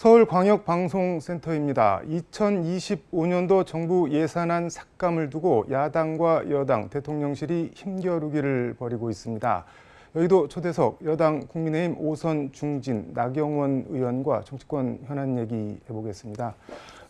서울광역방송센터입니다. 2025년도 정부 예산안 삭감을 두고 야당과 여당, 대통령실이 힘겨루기를 벌이고 있습니다. 여의도 초대석 여당 국민의힘 오선 중진 나경원 의원과 정치권 현안 얘기 해보겠습니다.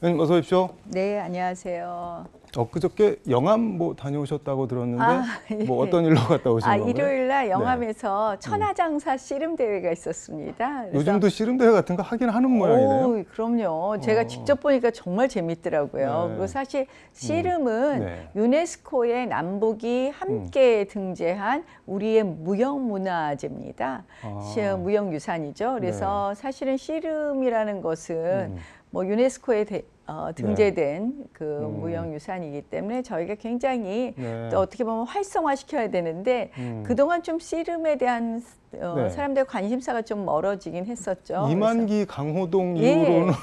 의원님 어서 오십시오. 네, 안녕하세요. 엊그저께 영암 다녀오셨다고 들었는데 예. 어떤 일로 갔다 오신 건가요? 일요일 날 영암에서 천하장사 씨름 대회가 있었습니다. 요즘도 씨름 대회 같은 거 하긴 하는 모양이네요. 그럼요. 제가 직접 보니까 정말 재밌더라고요. 네. 그리고 사실 씨름은 네. 유네스코의 남북이 함께 등재한 우리의 무형문화재입니다. 무형유산이죠. 그래서 사실은 씨름이라는 것은 유네스코에 등재된 그 무형유산이기 때문에 저희가 굉장히 또 어떻게 보면 활성화시켜야 되는데 그동안 좀 씨름에 대한 사람들의 관심사가 좀 멀어지긴 했었죠. 이만기 강호동 이후로는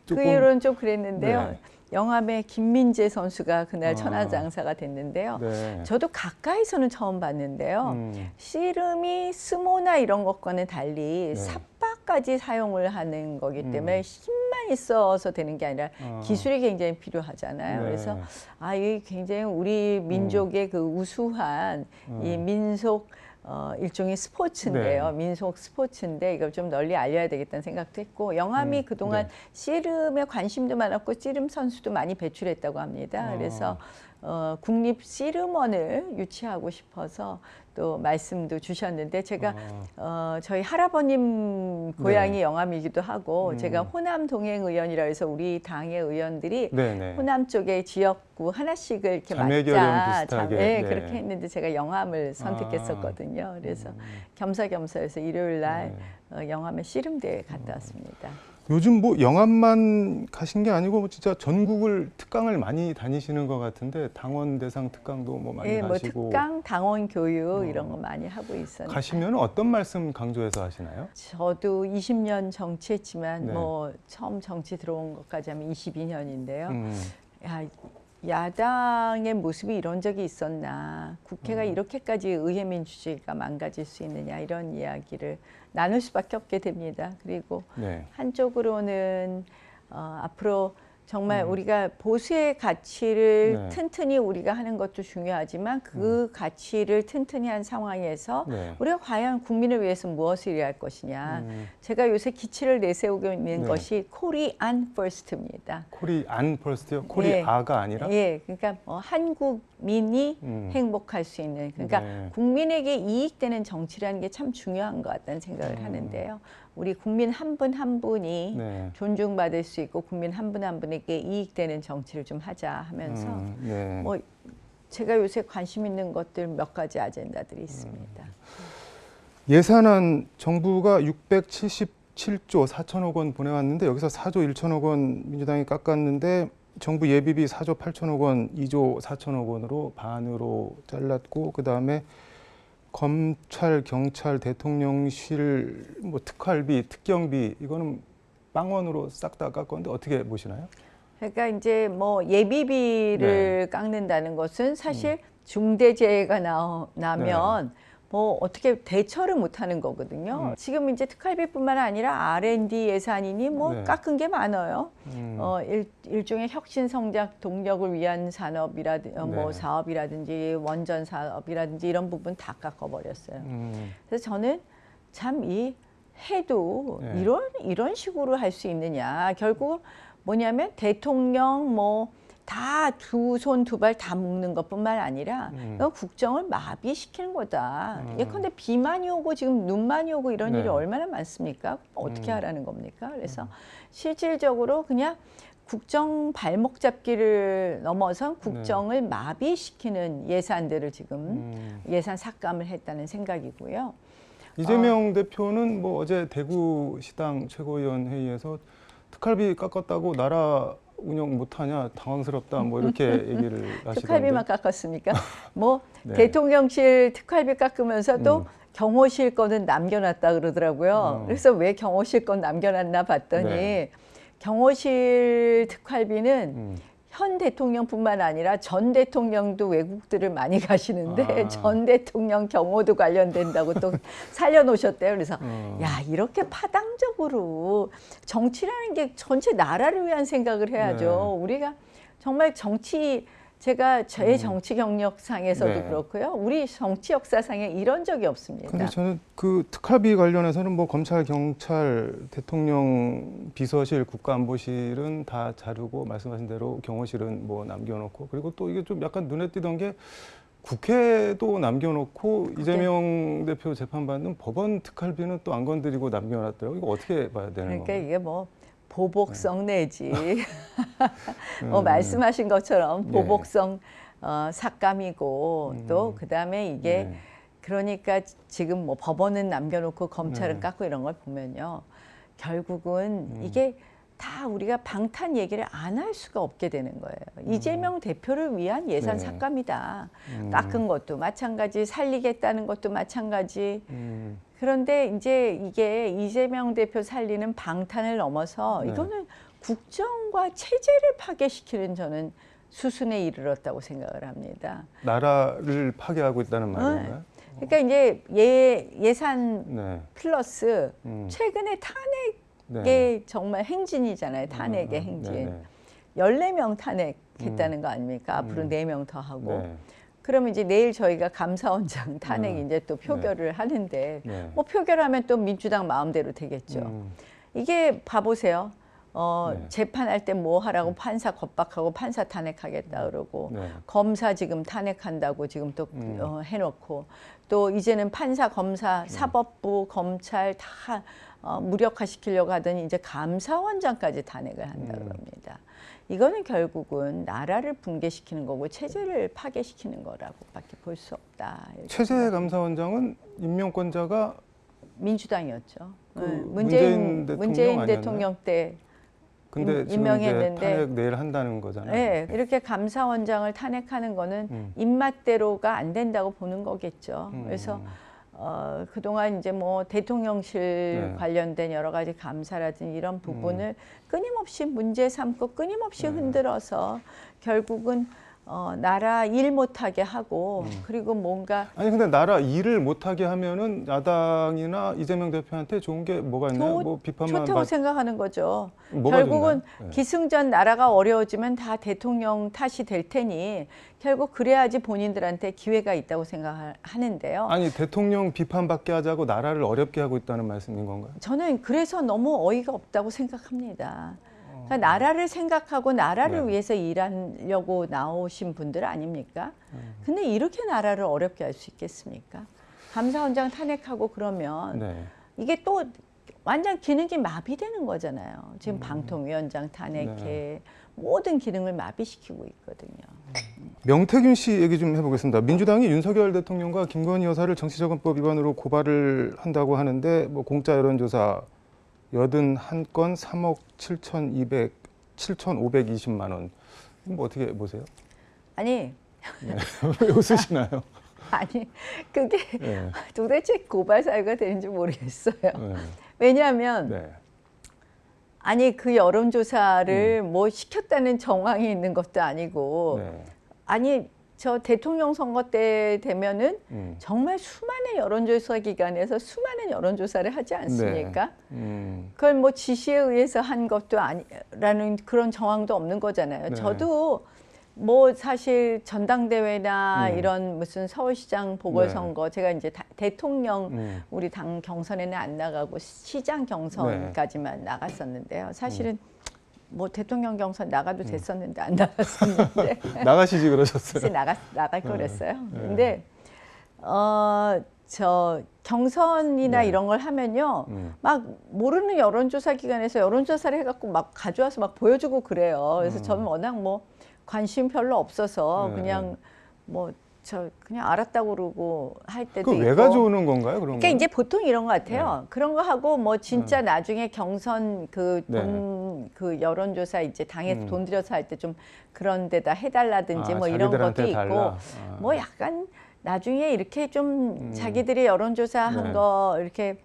조금, 그 이후로는 좀 그랬는데요. 영암의 김민재 선수가 그날 천하장사가 됐는데요. 저도 가까이서는 처음 봤는데요. 씨름이 스모나 이런 것과는 달리 삿바까지 사용을 하는 거기 때문에 힘만 있어서 되는 게 아니라 기술이 굉장히 필요하잖아요. 그래서 이게 굉장히 우리 민족의 그 우수한 이 민속 일종의 스포츠인데요. 민속 스포츠인데 이걸 좀 널리 알려야 되겠다는 생각도 했고 영암이 그동안 씨름에 관심도 많았고 씨름 선수도 많이 배출했다고 합니다. 그래서 국립 씨름원을 유치하고 싶어서 또 말씀도 주셨는데 제가 저희 할아버님 고향이 영암이기도 하고 제가 호남 동행 의원이라 해서 우리 당의 의원들이 호남 쪽의 지역구 하나씩을 이렇게 맡자 그렇게 했는데 제가 영암을 선택했었거든요. 그래서 겸사겸사해서 일요일 날 영암에 씨름대회 갔다 왔습니다. 요즘 영암만 가신 게 아니고 진짜 전국을 특강을 많이 다니시는 것 같은데 당원 대상 특강도 많이 가시고 특강, 당원 교육 이런 거 많이 하고 있었는데 가시면 어떤 말씀 강조해서 하시나요? 저도 20년 정치했지만 처음 정치 들어온 것까지 하면 22년인데요. 야당의 모습이 이런 적이 있었나, 국회가 이렇게까지 의회민주주의가 망가질 수 있느냐 이런 이야기를 나눌 수밖에 없게 됩니다. 그리고 한쪽으로는 앞으로 정말 우리가 보수의 가치를 튼튼히 우리가 하는 것도 중요하지만 그 가치를 튼튼히 한 상황에서 우리가 과연 국민을 위해서 무엇을 일할 것이냐. 제가 요새 기치를 내세우고 있는 것이 코리안 퍼스트입니다. 코리안 퍼스트요? 코리아가 아니라? 그러니까 한국민이 행복할 수 있는, 그러니까 국민에게 이익되는 정치라는 게 참 중요한 것 같다는 생각을 하는데요. 우리 국민 한 분 한 분이 존중받을 수 있고 국민 한 분 한 분에게 이익되는 정치를 좀 하자 하면서 제가 요새 관심 있는 것들 몇 가지 아젠다들이 있습니다. 예산안 정부가 677조 4천억 원 보내왔는데 여기서 4조 1천억 원 민주당이 깎았는데 정부 예비비 4조 8천억 원, 2조 4천억 원으로 반으로 잘랐고 그다음에 검찰, 경찰, 대통령실, 특활비, 특경비 이거는 빵원으로 싹 다 깎았는데 어떻게 보시나요? 그러니까 이제 예비비를 깎는다는 것은 사실 중대재해가 나면 어떻게 대처를 못하는 거거든요. 지금 이제 특활비뿐만 아니라 R&D 예산이니 깎은 게 많아요. 일종의 혁신 성장 동력을 위한 사업이라든지 원전 사업이라든지 이런 부분 다 깎아버렸어요. 그래서 저는 참 해도 이런 식으로 할 수 있느냐. 결국 뭐냐면 대통령 다 두 손 두 발 다 묶는 것뿐만 아니라 국정을 마비시키는 거다. 예컨대 비 많이 오고 지금 눈 많이 오고 이런 일이 얼마나 많습니까? 어떻게 하라는 겁니까? 그래서 실질적으로 그냥 국정 발목 잡기를 넘어선 국정을 마비시키는 예산들을 지금 예산 삭감을 했다는 생각이고요. 이재명 대표는 어제 대구시당 최고위원 회의에서 특활비 깎았다고 나라 운영 못하냐 당황스럽다 이렇게 얘기를 하시던데. 특활비만 깎았습니까? 대통령실 특활비 깎으면서 또 경호실 거는 남겨놨다 그러더라고요. 그래서 왜 경호실 건 남겨놨나 봤더니 경호실 특활비는 현 대통령뿐만 아니라 전 대통령도 외국들을 많이 가시는데 전 대통령 경호도 관련된다고 또 살려놓으셨대요. 그래서 야, 이렇게 파당적으로 정치라는 게 전체 나라를 위한 생각을 해야죠. 네. 우리가 정말 제가 제 정치 경력상에서도 네. 그렇고요. 우리 정치 역사상에 이런 적이 없습니다. 근데 저는 그 특활비 관련해서는 뭐 검찰, 경찰, 대통령 비서실, 국가안보실은 다 자르고 말씀하신 대로 경호실은 뭐 남겨놓고 그리고 또 이게 좀 약간 눈에 띄던 게 국회도 남겨놓고 이재명 대표 재판받는 법원 특활비는 또 안 건드리고 남겨놨더라고요. 이거 어떻게 봐야 되는 그러니까 건가요? 이게 뭐 보복성 내지 말씀하신 것처럼 보복성 삭감이고 또 그다음에 이게 네. 그러니까 지금 뭐 법원은 남겨놓고 검찰은 네. 깎고 이런 걸 보면요. 결국은 이게 다 우리가 방탄 얘기를 안 할 수가 없게 되는 거예요. 이재명 대표를 위한 예산 네. 삭감이다. 깎은 것도 마찬가지, 살리겠다는 것도 마찬가지. 음. 그런데 이제 이게 이재명 대표 살리는 방탄을 넘어서 네. 이거는 국정과 체제를 파괴시키는 저는 수순에 이르렀다고 생각을 합니다. 나라를 파괴하고 있다는 말인가요? 그러니까 이제 예산 네. 플러스 최근에 탄핵의 정말 행진이잖아요. 탄핵의 행진. 네네. 14명 탄핵했다는 거 아닙니까? 앞으로 4명 더 하고. 네. 그러면 이제 내일 저희가 감사원장 탄핵 이제 또 표결을 하는데 네. 뭐 표결하면 또 민주당 마음대로 되겠죠. 이게 봐보세요. 네. 재판할 때 뭐 하라고 판사 겁박하고 판사 탄핵하겠다 그러고 네. 검사 지금 탄핵한다고 지금 또 해놓고 또 이제는 판사, 검사, 사법부, 검찰 다 무력화시키려고 하더니 이제 감사원장까지 탄핵을 한다 그럽니다. 이거는 결국은 나라를 붕괴시키는 거고 체제를 파괴시키는 거라고밖에 볼 수 없다. 최재 감사원장은 임명권자가 민주당이었죠. 그 문재인 대통령 때 근데 지금 임명했는데 이제 탄핵 내일 한다는 거잖아요. 네, 이렇게 감사원장을 탄핵하는 거는 입맛대로가 안 된다고 보는 거겠죠. 그래서 그동안 이제 뭐 대통령실 네. 관련된 여러 가지 감사라든지 이런 부분을 끊임없이 문제 삼고 끊임없이 흔들어서 결국은 나라 일 못하게 하고 그리고 뭔가 아니 근데 나라 일을 못하게 하면은 야당이나 이재명 대표한테 좋은 게 뭐가 있나요? 뭐 비판만 좋다고 생각하는 거죠. 뭐가 결국은 좋나요? 네. 기승전 나라가 어려워지면 다 대통령 탓이 될 테니 결국 그래야지 본인들한테 기회가 있다고 생각하는데요. 아니 대통령 비판받게 하자고 나라를 어렵게 하고 있다는 말씀인 건가요? 저는 그래서 너무 어이가 없다고 생각합니다. 그러니까 나라를 생각하고 나라를 네. 위해서 일하려고 나오신 분들 아닙니까? 근데 이렇게 나라를 어렵게 할 수 있겠습니까? 감사원장 탄핵하고 그러면 네. 이게 또 완전 기능이 마비되는 거잖아요. 지금 방통위원장 탄핵해 모든 기능을 마비시키고 있거든요. 명태균 씨 얘기 좀 해보겠습니다. 민주당이 윤석열 대통령과 김건희 여사를 정치자금법 위반으로 고발을 한다고 하는데 뭐 공짜 여론조사 81건 3억 7,520만 원. 뭐 어떻게 보세요? 아니 네. 왜 웃으시나요? 아니 그게 네. 도대체 고발 사유가 되는지 모르겠어요. 네. 왜냐하면 네. 아니 그 여론조사를 뭐 시켰다는 정황이 있는 것도 아니고 네. 아니 저 대통령 선거 때 되면은 정말 수많은 여론조사 기관에서 수많은 여론조사를 하지 않습니까? 네. 그걸 뭐 지시에 의해서 한 것도 아니라는 그런 정황도 없는 거잖아요. 네. 저도 뭐 사실 전당대회나 이런 무슨 서울시장 보궐선거 제가 이제 대통령 우리 당 경선에는 안 나가고 시장 경선까지만 나갔었는데요. 사실은 뭐 대통령 경선 나가도 됐었는데 안 나갔었는데 나가시지 그러셨어요. 나갈 거랬어요. 근데 저 경선이나 네. 이런 걸 하면요, 막 모르는 여론조사 기관에서 여론조사를 해갖고 막 가져와서 막 보여주고 그래요. 그래서 저는 워낙 뭐 관심 별로 없어서 네. 그냥 뭐 저 그냥 알았다고 그러고 할 때도 그 있고. 왜 가져오는 건가요? 그런 그러니까 거? 이제 보통 이런 것 같아요. 그런 거 하고 뭐 진짜 나중에 경선 그 네. 돈 그 여론조사 이제 당에 돈 들여서 할 때 좀 그런 데다 해달라든지 아, 뭐 이런 것도 자기들한테 있고 달라? 뭐 약간 나중에 이렇게 좀 자기들이 여론조사 한 네. 거 이렇게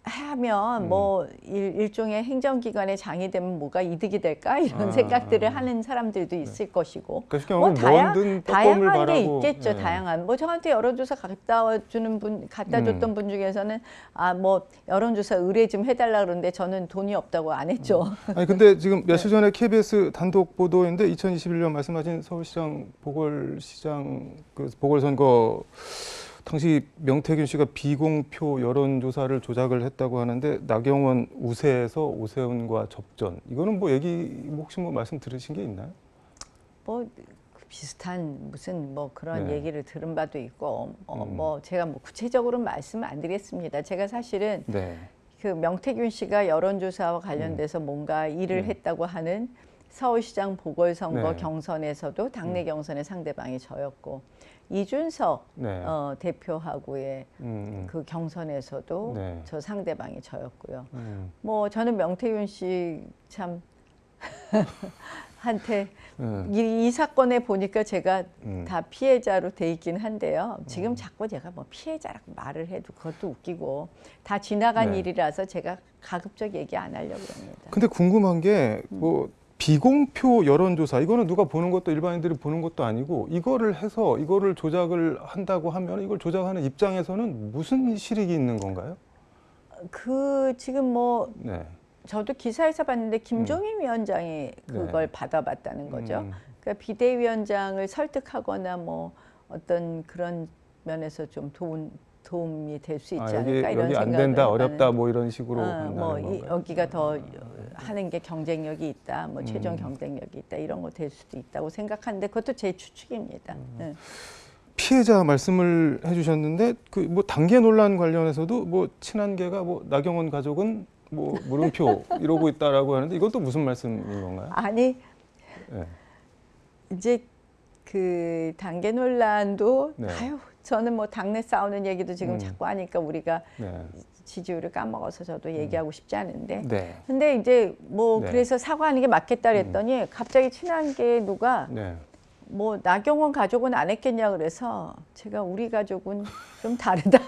하면 뭐 일종의 행정기관의 장이 되면 뭐가 이득이 될까 이런 생각들을 하는 사람들도 있을 것이고 뭐 다양한 게 있겠죠. 다양한 뭐 저한테 여론조사 갖다 줬던 분 중에서는 뭐 여론조사 의뢰 좀 해달라 그러는데 저는 돈이 없다고 안 했죠. 아니 근데 지금 며칠 전에 KBS 단독 보도인데 2021년 말씀하신 서울시장 보궐시장 그 보궐선거 당시 명태균 씨가 비공표 여론조사를 조작을 했다고 하는데 나경원 우세에서 오세훈과 접전. 이거는 뭐 얘기 혹시 뭐 말씀 들으신 게 있나요? 뭐 비슷한 무슨 뭐 그런 얘기를 들은 바도 있고 뭐 제가 뭐 구체적으로 말씀을 안 드리겠습니다. 제가 사실은 그 명태균 씨가 여론조사와 관련돼서 뭔가 일을 했다고 하는 서울시장 보궐선거 경선에서도 당내 경선의 상대방이 저였고 이준석 대표하고의 그 경선에서도 저 상대방이 저였고요. 뭐 저는 명태균 씨 참 한테 이 사건에 보니까 제가 다 피해자로 돼 있긴 한데요. 지금 자꾸 제가 뭐 피해자라고 말을 해도 그것도 웃기고 다 지나간 일이라서 제가 가급적 얘기 안 하려고 합니다. 근데 궁금한 게 뭐 비공표 여론조사 이거는 누가 보는 것도 일반인들이 보는 것도 아니고 이거를 해서 이거를 조작을 한다고 하면 이걸 조작하는 입장에서는 무슨 실익이 있는 건가요? 그 지금 뭐 저도 기사에서 봤는데 김종인 위원장이 그걸 받아봤다는 거죠. 그러니까 비대위원장을 설득하거나 뭐 어떤 그런 면에서 좀 도움이 될 수 있지 않을까 이런 여기 안 생각을 된다 어렵다 뭐 이런 식으로 뭐 여기가 더 하는 게 경쟁력이 있다, 뭐 최종 경쟁력이 있다 이런 거 될 수도 있다고 생각하는데 그것도 제 추측입니다. 피해자 말씀을 해주셨는데 그 뭐 단계 논란 관련해서도 뭐 친한계가 뭐 나경원 가족은 뭐 물음표 이러고 있다라고 하는데 이것도 무슨 말씀인 건가요? 아니 이제 그 단계 논란도 아유 저는 뭐 당내 싸우는 얘기도 지금 자꾸 하니까 우리가 지지율을 까먹어서 저도 얘기하고 싶지 않은데 근데 이제 뭐 그래서 사과하는 게 맞겠다 그랬더니 갑자기 친한계 누가 뭐 나경원 가족은 안 했겠냐 그래서 제가 우리 가족은 좀 다르다.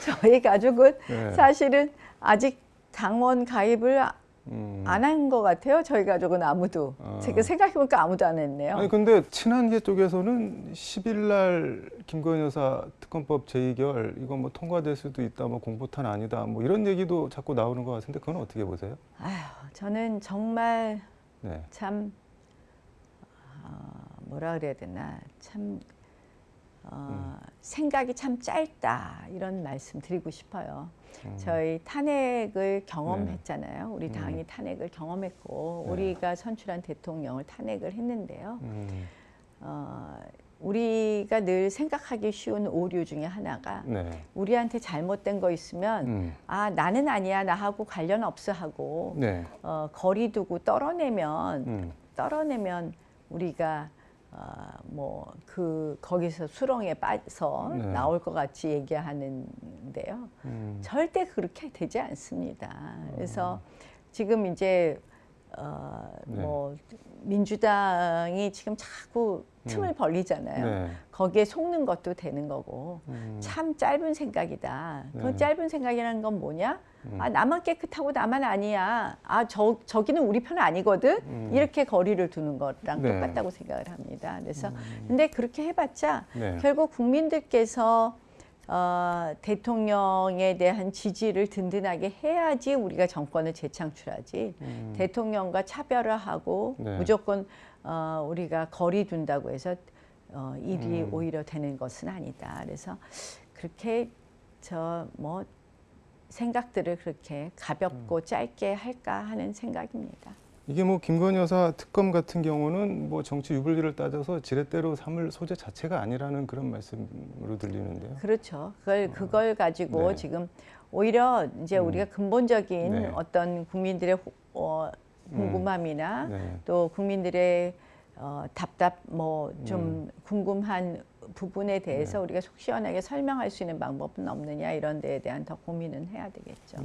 저희 가족은 사실은 아직 당원 가입을 안 한 것 같아요. 저희 가족은 아무도. 제가 생각해보니까 아무도 안 했네요. 아니 근데 친한계 쪽에서는 10일 날 김건희 여사 특검법 제2결 이거 뭐 통과될 수도 있다, 뭐 공포탄 아니다, 뭐 이런 얘기도 자꾸 나오는 것 같은데 그건 어떻게 보세요? 아휴, 저는 정말 참 뭐라 그래야 되나 참 생각이 참 짧다 이런 말씀 드리고 싶어요. 저희 탄핵을 경험했잖아요. 우리 당이 탄핵을 경험했고 우리가 선출한 대통령을 탄핵을 했는데요. 우리가 늘 생각하기 쉬운 오류 중에 하나가 우리한테 잘못된 거 있으면 아 나는 아니야 나하고 관련 없어 하고 거리 두고 떨어내면 우리가 뭐 거기서 수렁에 빠져서 나올 것 같이 얘기하는데요. 절대 그렇게 되지 않습니다. 그래서 지금 이제 뭐 민주당이 지금 자꾸 틈을 벌리잖아요. 거기에 속는 것도 되는 거고 참 짧은 생각이다. 그 짧은 생각이라는 건 뭐냐? 아 나만 깨끗하고 나만 아니야. 아 저기는 우리 편 아니거든. 이렇게 거리를 두는 거랑 똑같다고 생각을 합니다. 그래서 근데 그렇게 해봤자 결국 국민들께서 대통령에 대한 지지를 든든하게 해야지 우리가 정권을 재창출하지 대통령과 차별을 하고 무조건 우리가 거리 둔다고 해서 일이 오히려 되는 것은 아니다. 그래서 그렇게 뭐 생각들을 그렇게 가볍고 짧게 할까 하는 생각입니다. 이게 뭐 김건희 여사 특검 같은 경우는 뭐 정치 유불리를 따져서 지렛대로 삼을 소재 자체가 아니라는 그런 말씀으로 들리는데요. 그렇죠. 그걸 가지고 지금 오히려 이제 우리가 근본적인 어떤 국민들의 궁금함이나 또 국민들의 뭐 좀 궁금한 부분에 대해서 우리가 속 시원하게 설명할 수 있는 방법은 없느냐 이런 데에 대한 더 고민은 해야 되겠죠.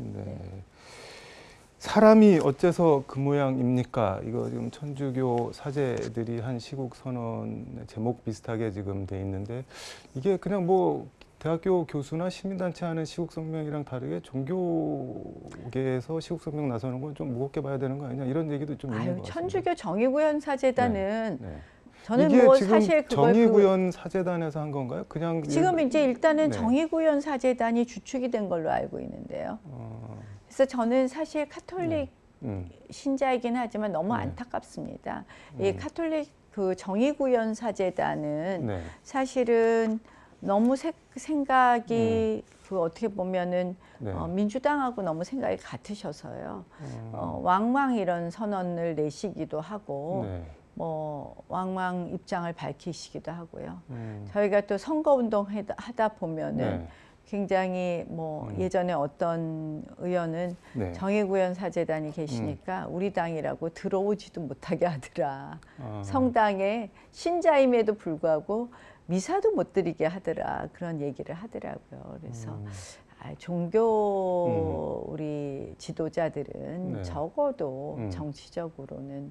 사람이 어째서 그 모양입니까? 이거 지금 천주교 사제들이 한 시국 선언 제목 비슷하게 지금 돼 있는데 이게 그냥 뭐 대학교 교수나 시민단체 하는 시국성명이랑 다르게 종교계에서 시국성명 나서는 건 좀 무겁게 봐야 되는 거 아니냐 이런 얘기도 좀 있는 것 같습니다. 천주교 정의구현사재단은 네. 저는 이게 뭐 지금 사실 그걸 정의구현사재단에서 한 건가요? 그냥 지금 이제 일단은 네. 정의구현사재단이 주축이 된 걸로 알고 있는데요. 그래서 저는 사실 카톨릭 신자이긴 하지만 너무 안타깝습니다. 이 카톨릭 그 정의구현사재단은 사실은 너무 생각이 그 어떻게 보면은 민주당하고 너무 생각이 같으셔서요. 왕왕 이런 선언을 내시기도 하고 뭐 왕왕 입장을 밝히시기도 하고요. 저희가 또 선거운동 하다 보면은 굉장히 뭐 예전에 어떤 의원은 정의구현사재단이 계시니까 우리 당이라고 들어오지도 못하게 하더라. 성당에 신자임에도 불구하고 미사도 못 드리게 하더라. 그런 얘기를 하더라고요. 그래서 종교 우리 지도자들은 적어도 정치적으로는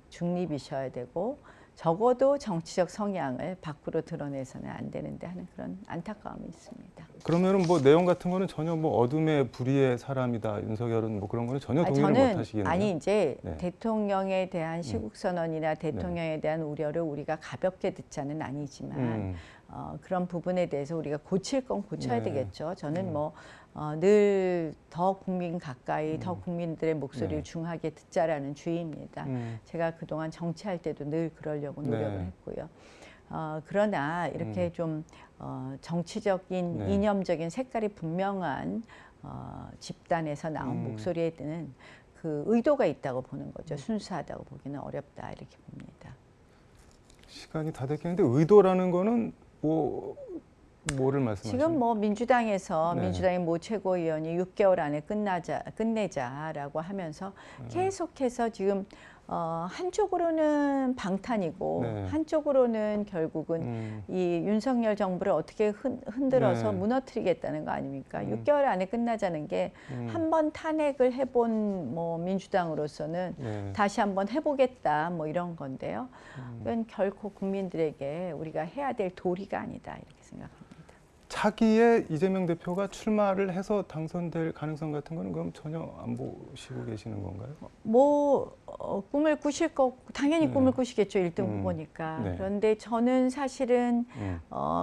중립이셔야 되고 적어도 정치적 성향을 밖으로 드러내서는 안 되는데 하는 그런 안타까움이 있습니다. 그러면은 뭐 내용 같은 거는 전혀 뭐 어둠의 불의의 사람이다 윤석열은 뭐 그런 거는 전혀 동의를 못 하시겠네요. 아니 이제 대통령에 대한 시국 선언이나 대통령에 대한 우려를 우리가 가볍게 듣자는 아니지만 그런 부분에 대해서 우리가 고칠 건 고쳐야 되겠죠. 저는 뭐 늘 더 국민 가까이 더 국민들의 목소리를 중하게 듣자라는 주의입니다. 제가 그동안 정치할 때도 늘 그러려고 노력을 했고요. 그러나 이렇게 좀 정치적인 이념적인 색깔이 분명한 집단에서 나온 목소리에는 그 의도가 있다고 보는 거죠. 순수하다고 보기는 어렵다 이렇게 봅니다. 시간이 다 됐겠는데 의도라는 거는 뭐를 말씀하시나요? 지금 뭐 민주당에서 민주당의 모 최고위원이 6개월 안에 끝내자라고 하면서 계속해서 지금 한쪽으로는 방탄이고 한쪽으로는 결국은 이 윤석열 정부를 어떻게 흔들어서 무너뜨리겠다는 거 아닙니까? 6개월 안에 끝나자는 게 한 번 탄핵을 해본 뭐 민주당으로서는 다시 한번 해보겠다 뭐 이런 건데요. 그건 결코 국민들에게 우리가 해야 될 도리가 아니다 이렇게 생각합니다. 차기에 이재명 대표가 출마를 해서 당선될 가능성 같은 거는 그럼 전혀 안 보시고 계시는 건가요? 뭐 꿈을 꾸실 거 당연히 꿈을 꾸시겠죠. 1등 후보니까. 그런데 저는 사실은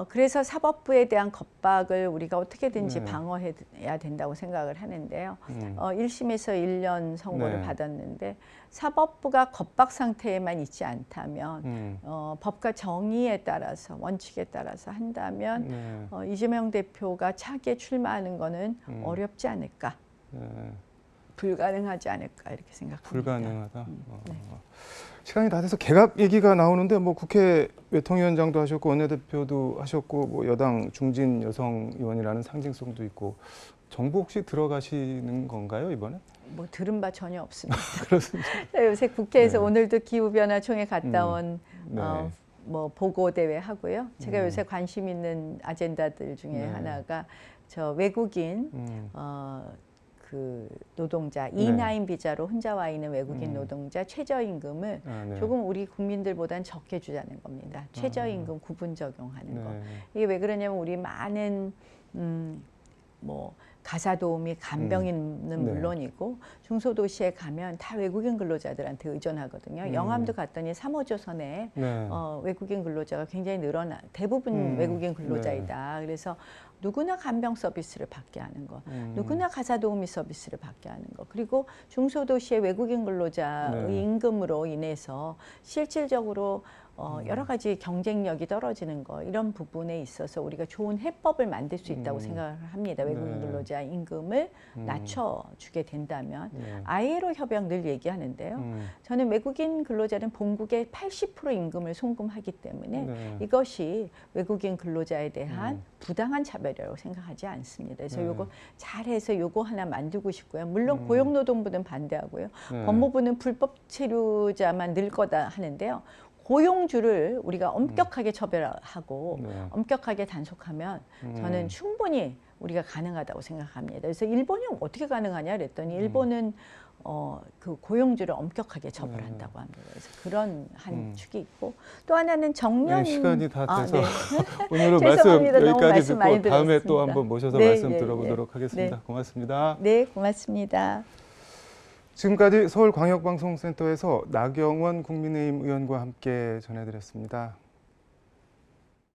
그래서 사법부에 대한 겁박을 우리가 어떻게든지 방어해야 된다고 생각을 하는데요. 1심에서 1년 선고를 받았는데 사법부가 겁박 상태에만 있지 않다면 법과 정의에 따라서 원칙에 따라서 한다면 이재명 대표가 차기에 출마하는 거는 어렵지 않을까. 불가능하지 않을까 이렇게 생각합니다. 불가능하다. 시간이 다 돼서 개각 얘기가 나오는데 뭐 국회 외통위원장도 하셨고 원내대표도 하셨고 뭐 여당 중진 여성 의원이라는 상징성도 있고 정부 혹시 들어가시는 건가요 이번에? 뭐 들은 바 전혀 없습니다. 그렇습니다. 요새 국회에서 오늘도 기후변화총회 갔다 온 뭐 보고 대회 하고요. 제가 요새 관심 있는 아젠다들 중에 하나가 저 외국인 그 노동자 E9 비자로 혼자 와 있는 외국인 노동자 최저임금을 조금 우리 국민들보다는 적게 주자는 겁니다. 최저임금 구분 적용하는 거. 이게 왜 그러냐면 우리 많은 뭐 가사도우미 간병인은 물론이고 중소도시에 가면 다 외국인 근로자들한테 의존하거든요. 영암도 갔더니 3호조선에 외국인 근로자가 굉장히 대부분 외국인 근로자이다. 그래서 누구나 간병 서비스를 받게 하는 거, 누구나 가사도우미 서비스를 받게 하는 거, 그리고 중소도시의 외국인 근로자의 임금으로 인해서 실질적으로 여러 가지 경쟁력이 떨어지는 거 이런 부분에 있어서 우리가 좋은 해법을 만들 수 있다고 생각을 합니다. 외국인 근로자 임금을 낮춰주게 된다면 ILO 협약 늘 얘기하는데요. 저는 외국인 근로자는 본국의 80% 임금을 송금하기 때문에 이것이 외국인 근로자에 대한 부당한 차별이라고 생각하지 않습니다. 그래서 요거 잘해서 요거 하나 만들고 싶고요. 물론 고용노동부는 반대하고요. 법무부는 불법 체류자만 늘 거다 하는데요. 고용주를 우리가 엄격하게 처벌하고 엄격하게 단속하면 저는 충분히 우리가 가능하다고 생각합니다. 그래서 일본이 어떻게 가능하냐 그랬더니 일본은 그 고용주를 엄격하게 처벌한다고 합니다. 그래서 그런 한 축이 있고 또 하나는 정년 시간이 다 돼서 네. 오늘은 말씀 죄송합니다. 여기까지 듣고 다음에 들었습니다. 또 한번 모셔서 네, 말씀 네, 들어보도록 네. 하겠습니다. 네. 고맙습니다. 네, 고맙습니다. 지금까지 서울광역방송센터에서 나경원 국민의힘 의원과 함께 전해드렸습니다.